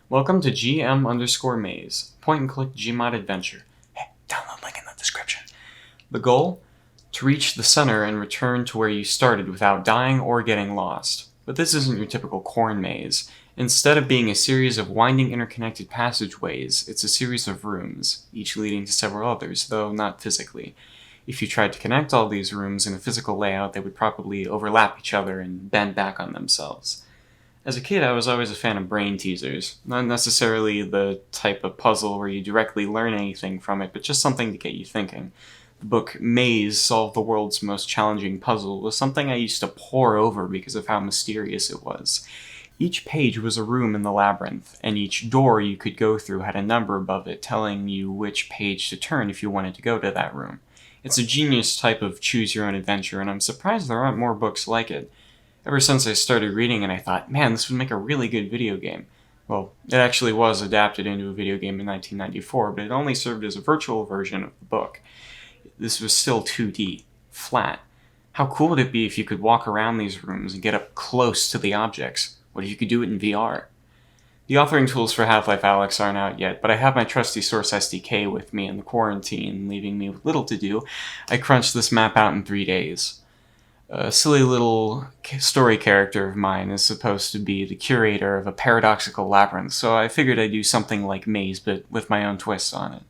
Welcome to GM_Maze, Point and Click Gmod Adventure. Hey, download link in the description. The goal? To reach the center and return to where you started without dying or getting lost. But this isn't your typical corn maze. Instead of being a series of winding interconnected passageways, it's a series of rooms, each leading to several others, though not physically. If you tried to connect all these rooms in a physical layout, they would probably overlap each other and bend back on themselves. As a kid, I was always a fan of brain teasers. Not necessarily the type of puzzle where you directly learn anything from it, but just something to get you thinking. The book Maze, Solve the World's Most Challenging Puzzle was something I used to pore over because of how mysterious it was. Each page was a room in the labyrinth, and each door you could go through had a number above it telling you which page to turn if you wanted to go to that room. It's a genius type of choose-your-own-adventure, and I'm surprised there aren't more books like it. Ever since I started reading it, I thought, man, this would make a really good video game. Well, it actually was adapted into a video game in 1994, but it only served as a virtual version of the book. This was still 2D, flat. How cool would it be if you could walk around these rooms and get up close to the objects? What if you could do it in VR? The authoring tools for Half-Life Alyx aren't out yet, but I have my trusty Source SDK with me in the quarantine, leaving me with little to do. I crunched this map out in 3 days. A silly little story character of mine is supposed to be the curator of a paradoxical labyrinth, so I figured I'd do something like Maze, but with my own twist on it.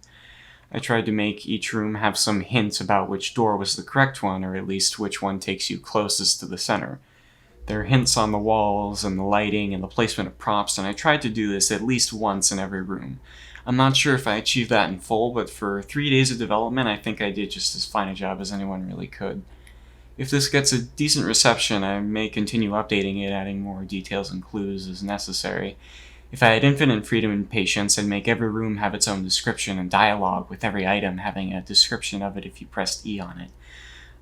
I tried to make each room have some hint about which door was the correct one, or at least which one takes you closest to the center. There are hints on the walls, and the lighting, and the placement of props, and I tried to do this at least once in every room. I'm not sure if I achieved that in full, but for 3 days of development, I think I did just as fine a job as anyone really could. If this gets a decent reception, I may continue updating it, adding more details and clues as necessary. If I had infinite freedom and patience, I'd make every room have its own description and dialogue, with every item having a description of it if you pressed E on it.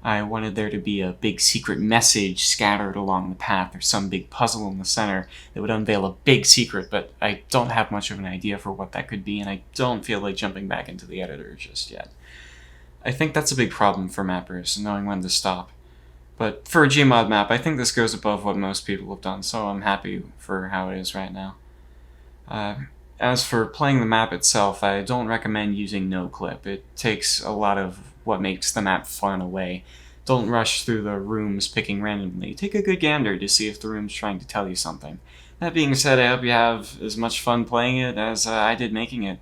I wanted there to be a big secret message scattered along the path, or some big puzzle in the center that would unveil a big secret, but I don't have much of an idea for what that could be, and I don't feel like jumping back into the editor just yet. I think that's a big problem for mappers, knowing when to stop. But for a Gmod map, I think this goes above what most people have done, so I'm happy for how it is right now. As for playing the map itself, I don't recommend using no-clip. It takes a lot of what makes the map fun away. Don't rush through the rooms picking randomly. Take a good gander to see if the room's trying to tell you something. That being said, I hope you have as much fun playing it as I did making it.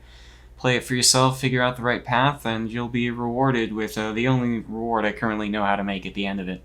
Play it for yourself, figure out the right path, and you'll be rewarded with the only reward I currently know how to make at the end of it.